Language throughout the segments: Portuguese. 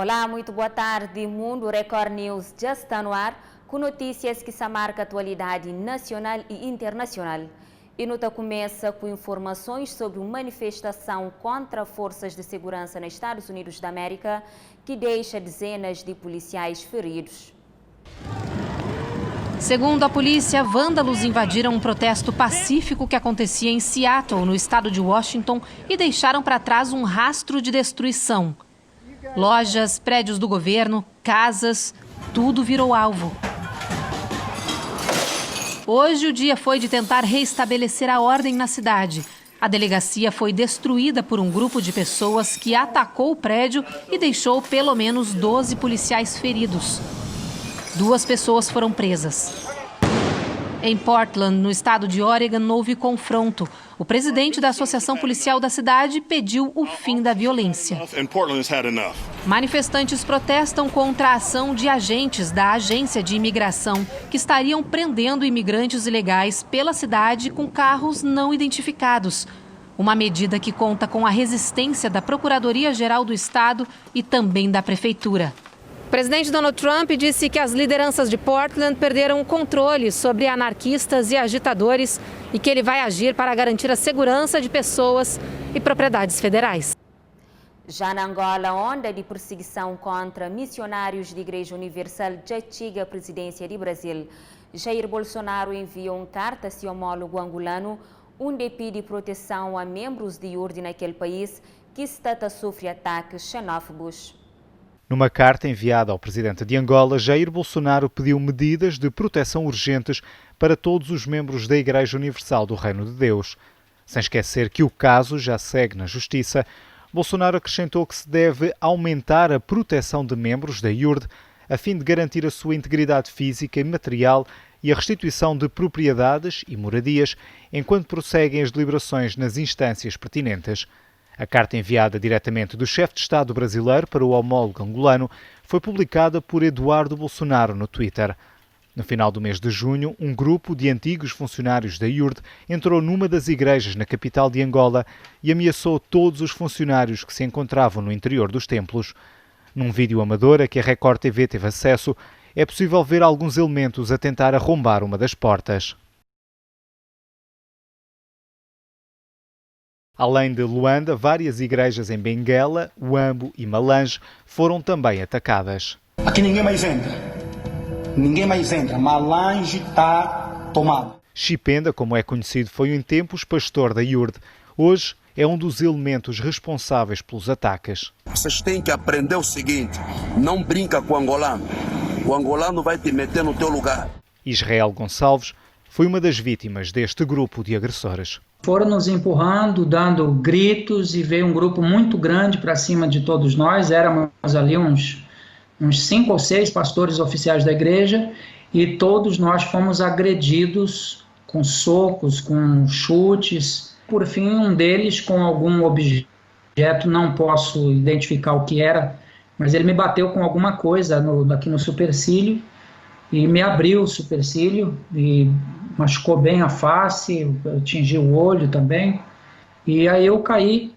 Olá, muito boa tarde. Mundo Record News já está no ar com notícias que se marcam a atualidade nacional e internacional. E nota começa com informações sobre uma manifestação contra forças de segurança nos Estados Unidos da América que deixa dezenas de policiais feridos. Segundo a polícia, vândalos invadiram um protesto pacífico que acontecia em Seattle, no estado de Washington, e deixaram para trás um rastro de destruição. Lojas, prédios do governo, casas, tudo virou alvo. Hoje o dia foi de tentar reestabelecer a ordem na cidade. A delegacia foi destruída por um grupo de pessoas que atacou o prédio e deixou pelo menos 12 policiais feridos. 2 pessoas foram presas. Em Portland, no estado de Oregon, houve confronto. O presidente da Associação Policial da cidade pediu o fim da violência. Manifestantes protestam contra a ação de agentes da Agência de Imigração, que estariam prendendo imigrantes ilegais pela cidade com carros não identificados. Uma medida que conta com a resistência da Procuradoria-Geral do Estado e também da Prefeitura. O presidente Donald Trump disse que as lideranças de Portland perderam o controle sobre anarquistas e agitadores e que ele vai agir para garantir a segurança de pessoas e propriedades federais. Já na Angola, a onda de perseguição contra missionários da Igreja Universal já chega à presidência do Brasil. Jair Bolsonaro enviou uma carta a seu homólogo angolano, onde pede proteção a membros de IURD naquele país que está a sofrer ataques xenófobos. Numa carta enviada ao presidente de Angola, Jair Bolsonaro pediu medidas de proteção urgentes para todos os membros da Igreja Universal do Reino de Deus. Sem esquecer que o caso já segue na Justiça, Bolsonaro acrescentou que se deve aumentar a proteção de membros da IURD a fim de garantir a sua integridade física e material e a restituição de propriedades e moradias enquanto prosseguem as deliberações nas instâncias pertinentes. A carta enviada diretamente do chefe de Estado brasileiro para o homólogo angolano foi publicada por Eduardo Bolsonaro no Twitter. No final do mês de junho, um grupo de antigos funcionários da IURD entrou numa das igrejas na capital de Angola e ameaçou todos os funcionários que se encontravam no interior dos templos. Num vídeo amador a que a Record TV teve acesso, é possível ver alguns elementos a tentar arrombar uma das portas. Além de Luanda, várias igrejas em Benguela, Huambo e Malange foram também atacadas. Aqui ninguém mais entra. Ninguém mais entra. Malange está tomado. Chipenda, como é conhecido, foi em tempos pastor da IURD. Hoje é um dos elementos responsáveis pelos ataques. Vocês têm que aprender o seguinte: não brinca com o angolano. O angolano vai te meter no teu lugar. Israel Gonçalves foi uma das vítimas deste grupo de agressores. Foram nos empurrando, dando gritos e veio um grupo muito grande para cima de todos nós. Éramos ali uns 5 ou 6 pastores oficiais da igreja e todos nós fomos agredidos com socos, com chutes. Por fim, um deles com algum objeto, não posso identificar o que era, mas ele me bateu com alguma coisa aqui no supercílio e me abriu o supercílio e machucou bem a face, atingiu o olho também. E aí eu caí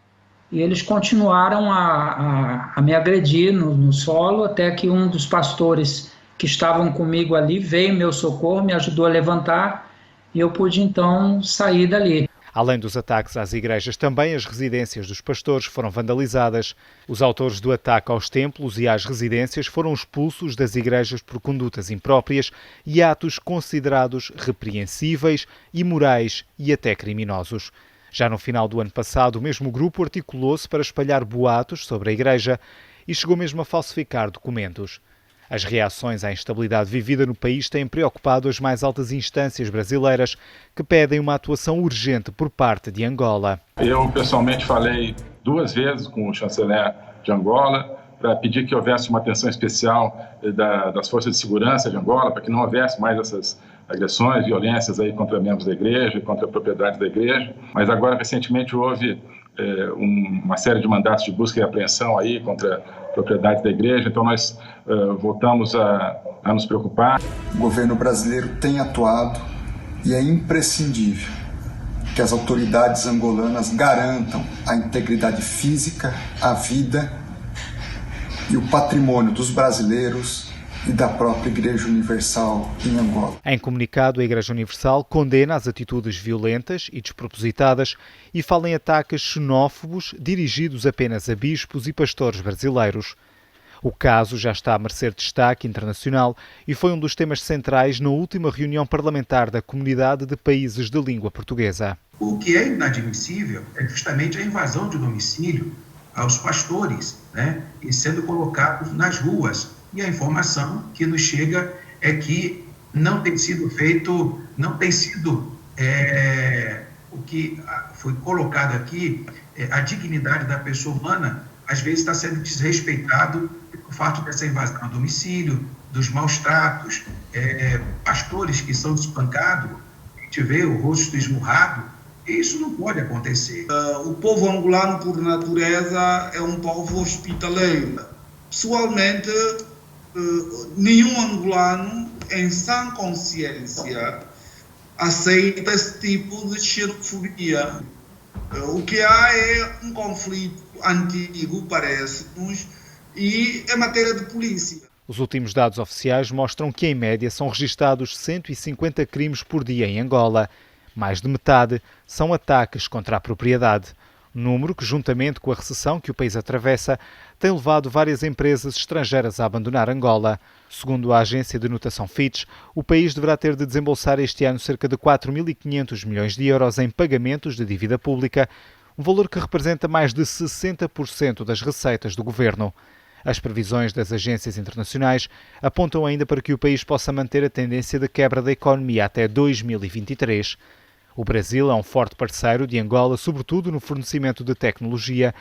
e eles continuaram a me agredir no solo até que um dos pastores que estavam comigo ali veio em meu socorro, me ajudou a levantar e eu pude então sair dali. Além dos ataques às igrejas, também as residências dos pastores foram vandalizadas. Os autores do ataque aos templos e às residências foram expulsos das igrejas por condutas impróprias e atos considerados repreensíveis, imorais e até criminosos. Já no final do ano passado, o mesmo grupo articulou-se para espalhar boatos sobre a igreja e chegou mesmo a falsificar documentos. As reações à instabilidade vivida no país têm preocupado as mais altas instâncias brasileiras, que pedem uma atuação urgente por parte de Angola. Eu, pessoalmente, falei 2 vezes com o chanceler de Angola para pedir que houvesse uma atenção especial das forças de segurança de Angola, para que não houvesse mais essas agressões, violências aí contra membros da igreja, contra a propriedade da igreja. Mas agora, recentemente, houve uma série de mandatos de busca e apreensão aí contra propriedade da igreja, então nós voltamos a nos preocupar. O governo brasileiro tem atuado e é imprescindível que as autoridades angolanas garantam a integridade física, a vida e o patrimônio dos brasileiros e da própria Igreja Universal em Angola. Em comunicado, a Igreja Universal condena as atitudes violentas e despropositadas e fala em ataques xenófobos dirigidos apenas a bispos e pastores brasileiros. O caso já está a merecer destaque internacional e foi um dos temas centrais na última reunião parlamentar da Comunidade de Países de Língua Portuguesa. O que é inadmissível é justamente a invasão de domicílio aos pastores, e sendo colocados nas ruas. E a informação que nos chega é que não tem sido feito, o que foi colocado aqui, a dignidade da pessoa humana, às vezes está sendo desrespeitado pelo fato dessa invasão ao domicílio, dos maus tratos, pastores que são espancados, a gente vê o rosto esmurrado. Isso não pode acontecer. O povo angolano, por natureza, é um povo hospitaleiro. Pessoalmente, nenhum angolano, em sã consciência, aceita esse tipo de xenofobia. O que há é um conflito antigo, parece-nos, e é matéria de polícia. Os últimos dados oficiais mostram que, em média, são registados 150 crimes por dia em Angola. Mais de metade são ataques contra a propriedade. Número que, juntamente com a recessão que o país atravessa, tem levado várias empresas estrangeiras a abandonar Angola. Segundo a agência de notação Fitch, o país deverá ter de desembolsar este ano cerca de 4.500 milhões de euros em pagamentos de dívida pública, um valor que representa mais de 60% das receitas do governo. As previsões das agências internacionais apontam ainda para que o país possa manter a tendência de quebra da economia até 2023. O Brasil é um forte parceiro de Angola, sobretudo no fornecimento de tecnologia,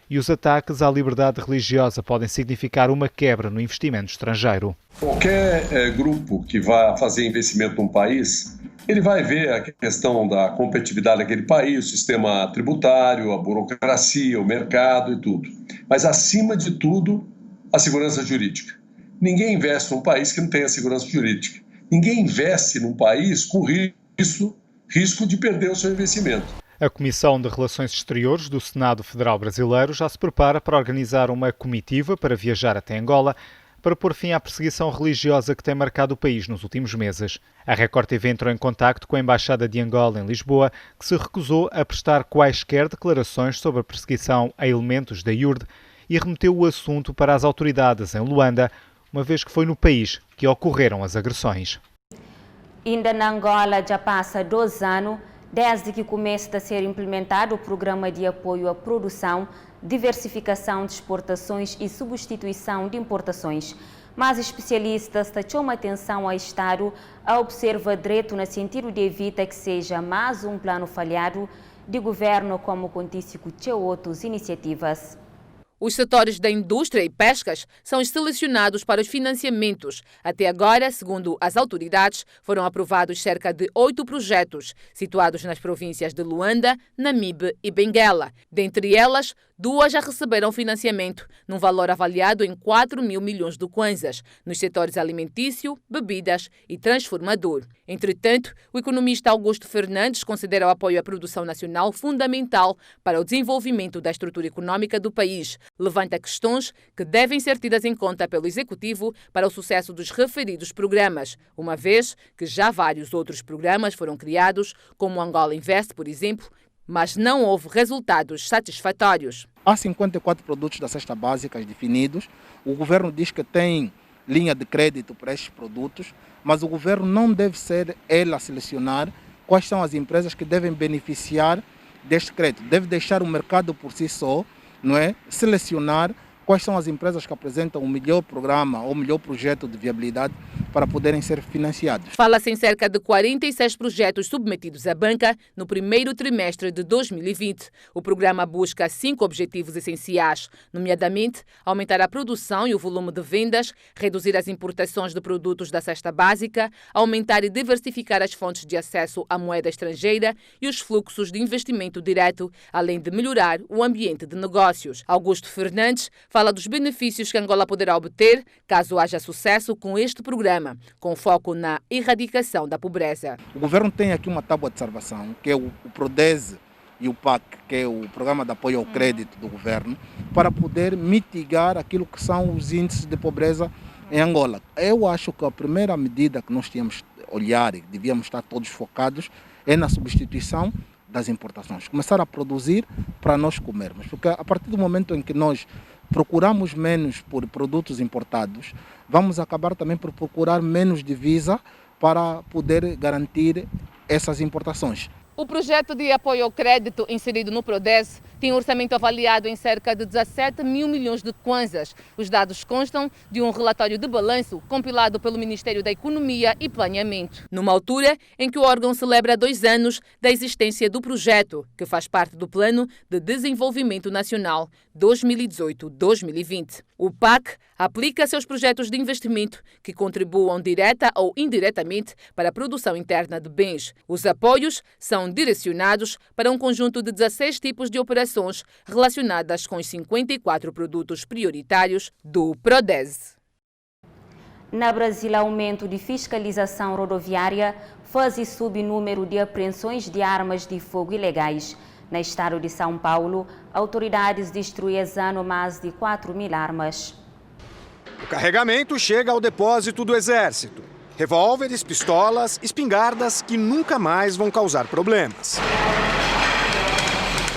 e os ataques à liberdade religiosa podem significar uma quebra no investimento estrangeiro. Qualquer grupo que vá fazer investimento num país, ele vai ver a questão da competitividade daquele país, o sistema tributário, a burocracia, o mercado e tudo. Mas, acima de tudo, a segurança jurídica. Ninguém investe num país que não tenha segurança jurídica. Ninguém investe num país com risco de perder o seu investimento. A Comissão de Relações Exteriores do Senado Federal Brasileiro já se prepara para organizar uma comitiva para viajar até Angola para pôr fim à perseguição religiosa que tem marcado o país nos últimos meses. A Record TV entrou em contacto com a Embaixada de Angola em Lisboa, que se recusou a prestar quaisquer declarações sobre a perseguição a elementos da IURD e remeteu o assunto para as autoridades em Luanda, uma vez que foi no país que ocorreram as agressões. Ainda na Angola já passa 2 anos desde que começa a ser implementado o Programa de Apoio à Produção, Diversificação de Exportações e Substituição de Importações. Mas especialistas chamam atenção ao Estado a observar direito no sentido de evitar que seja mais um plano falhado de governo como acontece com outras iniciativas. Os setores da indústria e pescas são selecionados para os financiamentos. Até agora, segundo as autoridades, foram aprovados cerca de 8 projetos, situados nas províncias de Luanda, Namibe e Benguela. Dentre elas, 2 já receberam financiamento, num valor avaliado em 4.000 milhões de kwanzas, nos setores alimentício, bebidas e transformador. Entretanto, o economista Augusto Fernandes considera o apoio à produção nacional fundamental para o desenvolvimento da estrutura econômica do país. Levanta questões que devem ser tidas em conta pelo Executivo para o sucesso dos referidos programas, uma vez que já vários outros programas foram criados, como o Angola Invest, por exemplo, mas não houve resultados satisfatórios. Há 54 produtos da cesta básica definidos. O governo diz que tem linha de crédito para estes produtos, mas o governo não deve ser ele a selecionar quais são as empresas que devem beneficiar deste crédito. Deve deixar o mercado por si só, selecionar quais são as empresas que apresentam o melhor programa ou o melhor projeto de viabilidade para poderem ser financiados. Fala-se em cerca de 46 projetos submetidos à banca no primeiro trimestre de 2020. O programa busca 5 objetivos essenciais, nomeadamente aumentar a produção e o volume de vendas, reduzir as importações de produtos da cesta básica, aumentar e diversificar as fontes de acesso à moeda estrangeira e os fluxos de investimento direto, além de melhorar o ambiente de negócios. Augusto Fernandes fala dos benefícios que Angola poderá obter caso haja sucesso com este programa, com foco na erradicação da pobreza. O governo tem aqui uma tábua de salvação, que é o PRODESE, e o PAC, que é o Programa de Apoio ao Crédito do Governo, para poder mitigar aquilo que são os índices de pobreza em Angola. Eu acho que a primeira medida que nós tínhamos de olhar e devíamos estar todos focados é na substituição das importações. Começar a produzir para nós comermos, porque a partir do momento em que nós procuramos menos por produtos importados, vamos acabar também por procurar menos divisa para poder garantir essas importações. O projeto de apoio ao crédito inserido no PRODES tem um orçamento avaliado em cerca de 17 mil milhões de kwanzas. Os dados constam de um relatório de balanço compilado pelo Ministério da Economia e Planeamento. Numa altura em que o órgão celebra 2 anos da existência do projeto, que faz parte do Plano de Desenvolvimento Nacional 2018-2020. O PAC aplica seus projetos de investimento que contribuam direta ou indiretamente para a produção interna de bens. Os apoios são direcionados para um conjunto de 16 tipos de operações relacionadas com os 54 produtos prioritários do PRODES. Na Brasil, aumento de fiscalização rodoviária faz subir o número de apreensões de armas de fogo ilegais. No estado de São Paulo, autoridades destruíram mais de 4.000 armas. O carregamento chega ao depósito do Exército. Revólveres, pistolas, espingardas que nunca mais vão causar problemas.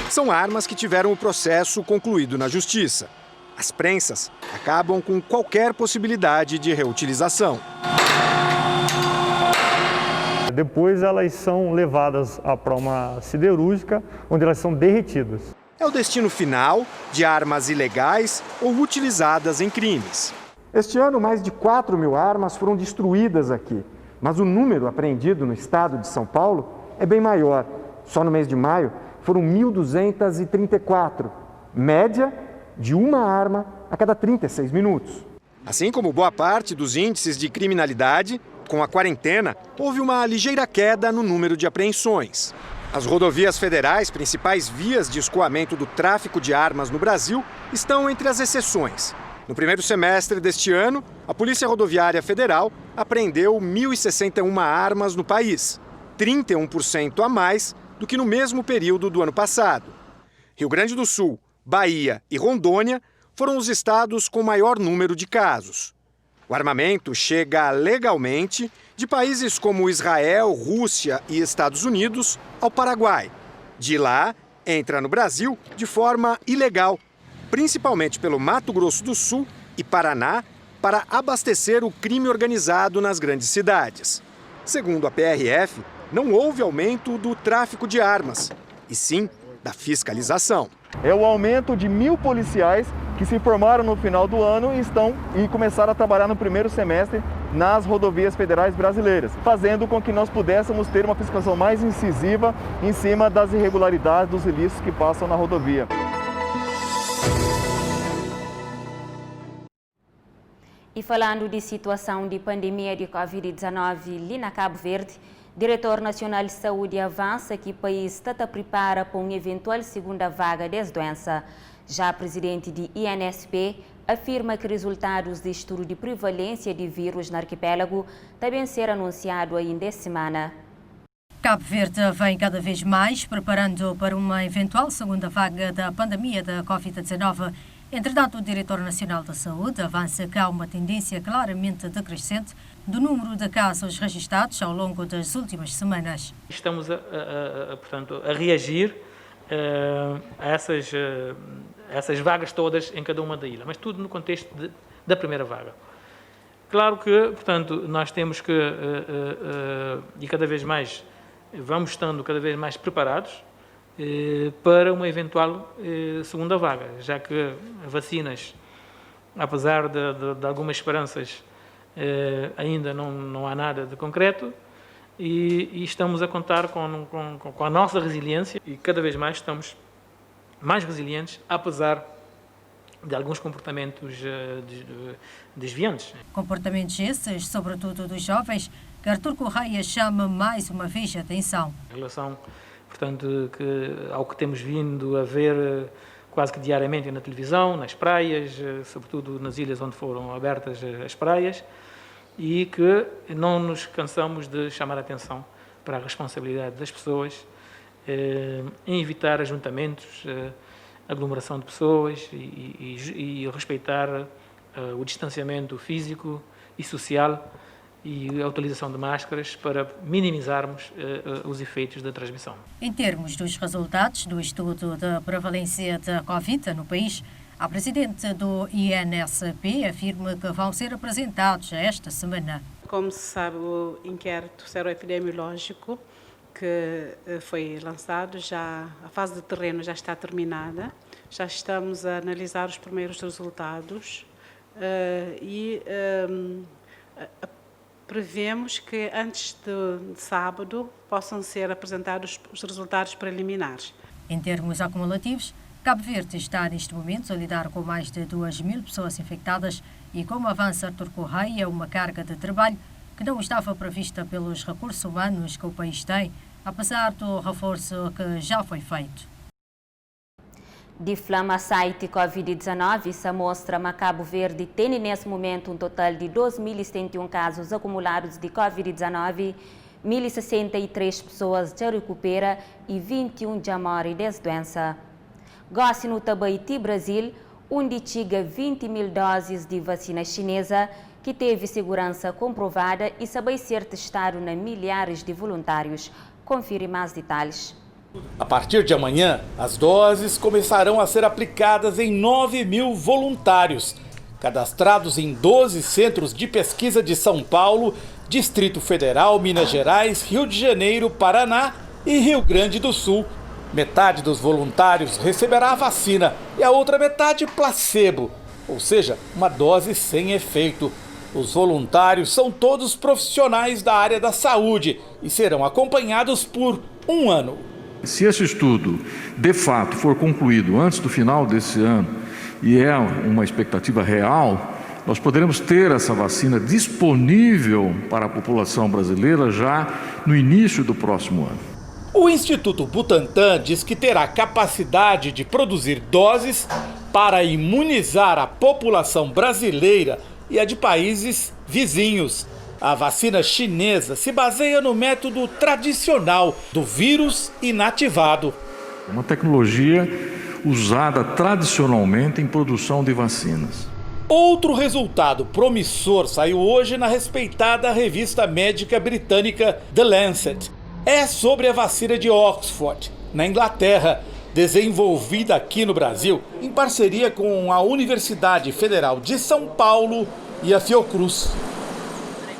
São armas que tiveram o processo concluído na Justiça. As prensas acabam com qualquer possibilidade de reutilização. Depois elas são levadas para uma siderúrgica, onde elas são derretidas. É o destino final de armas ilegais ou utilizadas em crimes. Este ano, mais de 4.000 armas foram destruídas aqui, mas o número apreendido no estado de São Paulo é bem maior. Só no mês de maio foram 1.234, média de uma arma a cada 36 minutos. Assim como boa parte dos índices de criminalidade, com a quarentena, houve uma ligeira queda no número de apreensões. As rodovias federais, principais vias de escoamento do tráfico de armas no Brasil, estão entre as exceções. No primeiro semestre deste ano, a Polícia Rodoviária Federal apreendeu 1.061 armas no país, 31% a mais do que no mesmo período do ano passado. Rio Grande do Sul, Bahia e Rondônia foram os estados com maior número de casos. O armamento chega legalmente de países como Israel, Rússia e Estados Unidos ao Paraguai. De lá, entra no Brasil de forma ilegal, principalmente pelo Mato Grosso do Sul e Paraná, para abastecer o crime organizado nas grandes cidades. Segundo a PRF, não houve aumento do tráfico de armas, e sim da fiscalização. É o aumento de 1.000 policiais que se formaram no final do ano e começaram a trabalhar no primeiro semestre nas rodovias federais brasileiras, fazendo com que nós pudéssemos ter uma fiscalização mais incisiva em cima das irregularidades, dos ilícitos que passam na rodovia. E falando de situação de pandemia de Covid-19 ali na Cabo Verde, Diretor Nacional de Saúde avança que o país está a preparar para uma eventual segunda vaga dessa doença. Já o presidente de INSP afirma que resultados de estudo de prevalência de vírus no arquipélago devem ser anunciados ainda esta semana. Cabo Verde vem cada vez mais preparando para uma eventual segunda vaga da pandemia da Covid-19. Entretanto, o Diretor Nacional da Saúde avança que há uma tendência claramente decrescente do número de casos registrados ao longo das últimas semanas. Estamos portanto, a reagir a essas vagas todas em cada uma da ilha, mas tudo no contexto da primeira vaga. Claro que, portanto, nós temos que, e cada vez mais, vamos estando cada vez mais preparados para uma eventual segunda vaga, já que vacinas, apesar de algumas esperanças, ainda não há nada de concreto e estamos a contar com a nossa resiliência e cada vez mais estamos mais resilientes, apesar de alguns comportamentos desviantes. Comportamentos esses, sobretudo dos jovens, que Artur Correia chama mais uma vez a atenção. Em relação, portanto, ao que temos vindo a ver quase que diariamente na televisão, nas praias, sobretudo nas ilhas onde foram abertas as praias, e que não nos cansamos de chamar a atenção para a responsabilidade das pessoas em evitar ajuntamentos, aglomeração de pessoas e respeitar o distanciamento físico e social e a utilização de máscaras para minimizarmos os efeitos da transmissão. Em termos dos resultados do estudo da prevalência da Covid no país, a presidente do INSP afirma que vão ser apresentados esta semana. Como se sabe, o inquérito seroepidemiológico que foi lançado, a fase de terreno já está terminada, já estamos a analisar os primeiros resultados e prevemos que antes de sábado possam ser apresentados os resultados preliminares. Em termos acumulativos, Cabo Verde está neste momento a lidar com mais de 2.000 pessoas infectadas e, como avança Artur Correia, uma carga de trabalho que não estava prevista pelos recursos humanos que o país tem, apesar do reforço que já foi feito. Diflama site Covid-19 se mostra que Cabo Verde tem nesse momento um total de 2.071 casos acumulados de Covid-19, 1.063 pessoas já recuperam e 21 já morrem dessa doença. Gosto no Tabaiti, Brasil, onde chega 20.000 doses de vacina chinesa que teve segurança comprovada e sabe ser testado na milhares de voluntários. Confira mais detalhes. A partir de amanhã, as doses começarão a ser aplicadas em 9.000 voluntários, cadastrados em 12 centros de pesquisa de São Paulo, Distrito Federal, Minas Gerais, Rio de Janeiro, Paraná e Rio Grande do Sul. Metade dos voluntários receberá a vacina e a outra metade placebo, ou seja, uma dose sem efeito. Os voluntários são todos profissionais da área da saúde e serão acompanhados por 1 ano. Se esse estudo, de fato, for concluído antes do final desse ano, e é uma expectativa real, nós poderemos ter essa vacina disponível para a população brasileira já no início do próximo ano. O Instituto Butantan diz que terá capacidade de produzir doses para imunizar a população brasileira e a de países vizinhos. A vacina chinesa se baseia no método tradicional do vírus inativado. Uma tecnologia usada tradicionalmente em produção de vacinas. Outro resultado promissor saiu hoje na respeitada revista médica britânica The Lancet. É sobre a vacina de Oxford, na Inglaterra, desenvolvida aqui no Brasil em parceria com a Universidade Federal de São Paulo e a Fiocruz.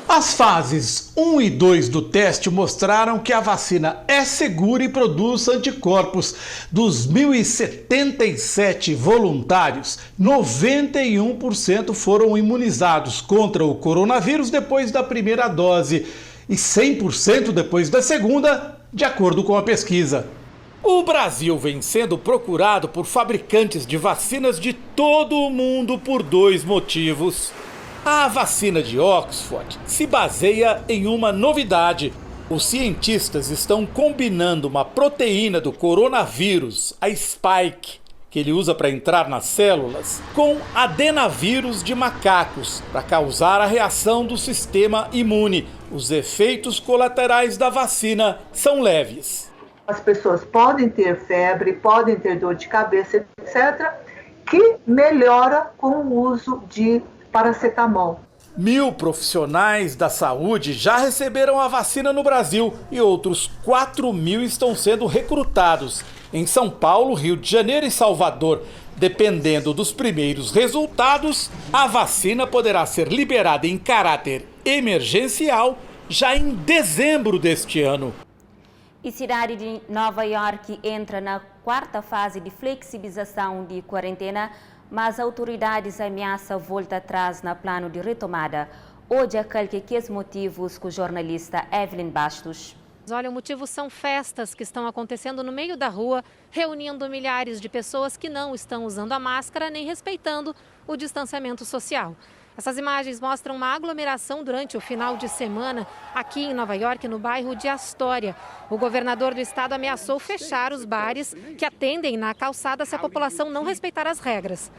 As fases 1 e 2 do teste mostraram que a vacina é segura e produz anticorpos. Dos 1.077 voluntários, 91% foram imunizados contra o coronavírus depois da primeira dose e 100% depois da segunda, de acordo com a pesquisa. O Brasil vem sendo procurado por fabricantes de vacinas de todo o mundo por 2 motivos. A vacina de Oxford se baseia em uma novidade. Os cientistas estão combinando uma proteína do coronavírus, a Spike, que ele usa para entrar nas células, com adenavírus de macacos, para causar a reação do sistema imune. Os efeitos colaterais da vacina são leves. As pessoas podem ter febre, podem ter dor de cabeça, etc., que melhora com o uso de paracetamol. 1.000 profissionais da saúde já receberam a vacina no Brasil e outros 4.000 estão sendo recrutados em São Paulo, Rio de Janeiro e Salvador. Dependendo dos primeiros resultados, a vacina poderá ser liberada em caráter emergencial já em dezembro deste ano. A cidade de Nova York entra na 4ª fase de flexibilização de quarentena, mas autoridades ameaçam volta atrás no plano de retomada. Hoje há qualquer motivos com o jornalista Evelyn Bastos. Olha, o motivo são festas que estão acontecendo no meio da rua, reunindo milhares de pessoas que não estão usando a máscara nem respeitando o distanciamento social. Essas imagens mostram uma aglomeração durante o final de semana aqui em Nova York, no bairro de Astoria. O governador do estado ameaçou fechar os bares que atendem na calçada se a população não respeitar as regras.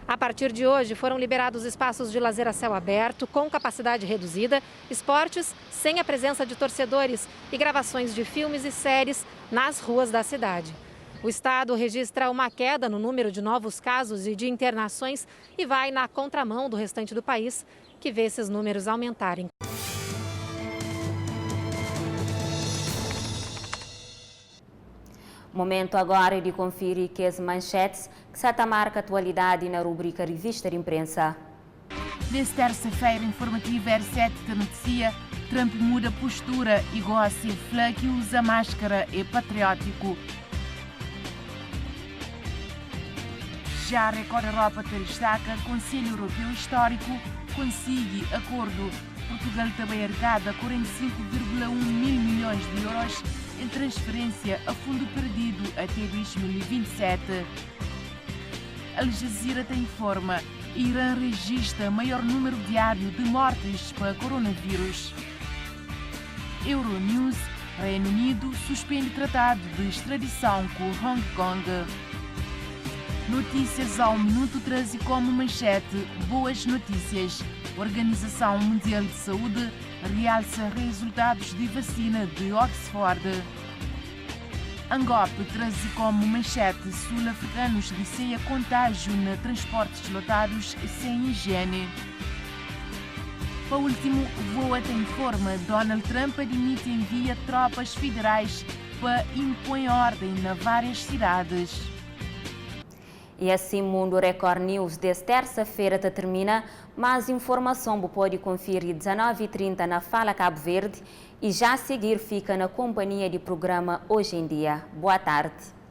A partir de hoje, foram liberados espaços de lazer a céu aberto, com capacidade reduzida, esportes sem a presença de torcedores e gravações de filmes e séries nas ruas da cidade. O estado registra uma queda no número de novos casos e de internações e vai na contramão do restante do país, que vê esses números aumentarem. Momento agora de conferir que as manchetes que se marca atualidade na rubrica Revista de Imprensa. Nesta terça-feira informativa R7 da notícia, Trump muda postura e gosta de que usa máscara é patriótico. Já a Record Europa te destaca, Conselho Europeu Histórico consigue acordo. Portugal também arrecada 45,1 mil milhões de euros em transferência a fundo perdido até 2027. Al Jazeera te informa, Irã registra maior número diário de mortes para coronavírus. Euronews, Reino Unido suspende tratado de extradição com Hong Kong. Notícias ao minuto 13 como manchete, boas notícias. Organização Mundial de Saúde realça resultados de vacina de Oxford. Angop traz como manchete, sul-africanos receia contágio na transportes lotados sem higiene. Para último, Voa te informa, Donald Trump admite envia tropas federais para impor ordem na várias cidades. E assim, Mundo Record News desta terça-feira termina. Mais informação você pode conferir 19h30 na Fala Cabo Verde e já a seguir fica na companhia do programa Hoje em Dia. Boa tarde.